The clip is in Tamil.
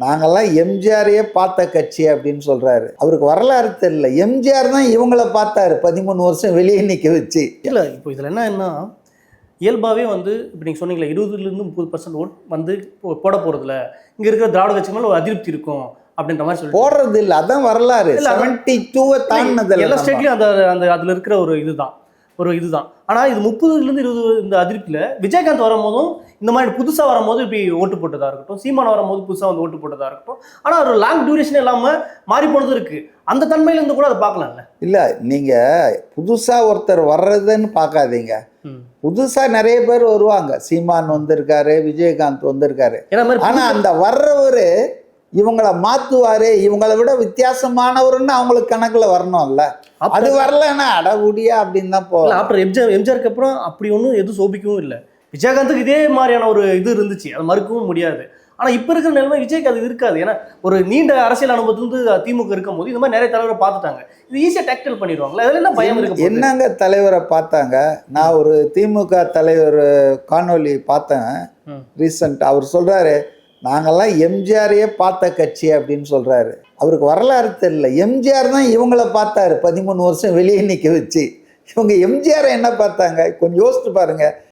நாங்கெல்லாம் எம்ஜிஆரையே பார்த்த கட்சி அப்படின்னு சொல்றாரு. அவருக்கு வரலாறு தெரியல. எம்ஜிஆர் தான் இவங்கள பார்த்தாரு 13 வருஷம் வெளியே நிக்க வச்சு. இல்லை இப்போ இதில் என்னன்னா இயல்பாகவே வந்து இப்போ நீங்கள் சொன்னீங்களே 20% 30% ஓட் வந்து போட போகிறதில்ல இங்கே இருக்கிற திராவிட கட்சி மேலே ஒரு அதிருப்தி இருக்கும் அப்படின்ற மாதிரி சொல்லி போடுறது இல்லை, அதான் வரலாறு. இல்ல, 72 தாண்டினதில்ல. எல்லா ஸ்டேட்லையும் அந்த அந்த அதில் இருக்கிற ஒரு இதுதான். ஆனால் இது 30% இந்த அதிருப்தியில் விஜயகாந்த் வரும்போதும் இந்த மாதிரி புதுசாக வரும்போது இப்படி ஓட்டு போட்டதாக இருக்கட்டும், சீமான் வரும்போது புதுசாக வந்து ஓட்டு போட்டதாக இருக்கட்டும், ஆனால் ஒரு லாங் டியூரேஷன் இல்லாமல் மாறி போனது இருக்குது. அந்த தன்மையிலேருந்து கூட அதை பார்க்கலாம்ல. இல்லை, நீங்கள் புதுசாக ஒருத்தர் வர்றதுன்னு பார்க்காதீங்க. புதுசாக நிறைய பேர் வருவாங்க. சீமான் வந்திருக்காரு, விஜயகாந்த் வந்திருக்காரு. ஆனால் அந்த வர்றவர் இவங்கள மாற்றுவார், இவங்களை விட வித்தியாசமானவருன்னு அவங்களுக்கு கணக்கில் வரணும்ல. அது வரலன்னா அடவுடியா அப்படின்னு தான் போகலாம். அப்புறம் எம்ஜிஆருக்கு அப்புறம் அப்படி ஒன்றும் எதுவும் சோபிக்கவும் இல்லை. விஜயகாந்துக்கு இதே மாதிரியான ஒரு இது இருந்துச்சு, அதை மறுக்கவும் முடியாது. ஆனால் இப்போ இருக்கிற நிலைமை விஜய்க்கு அது இருக்காது. ஏன்னா ஒரு நீண்ட அரசியல் அனுபவத்திலிருந்து திமுக இருக்கும் போது இந்த மாதிரி நிறைய தலைவரை பார்த்துட்டாங்க. இது ஈஸியாக டேக்டில் பண்ணிடுவாங்களா? அதில் என்ன பயம் இருக்கு? என்னங்க தலைவரை பார்த்தாங்க? நான் ஒரு திமுக தலைவர் காணொலி பார்த்தேன் ரீசெண்ட். அவர் சொல்றாரு, நாங்கெல்லாம் எம்ஜிஆரையே பார்த்த கட்சி அப்படின்னு சொல்றாரு. அவருக்கு வரலாறு தெரியல. எம்ஜிஆர் தான் இவங்கள பார்த்தாரு 13 வருஷம் வெளியே நிக்க வச்சு. இவங்க எம்ஜிஆரை என்ன பார்த்தாங்க? கொஞ்சம் யோசிச்சு பாருங்க.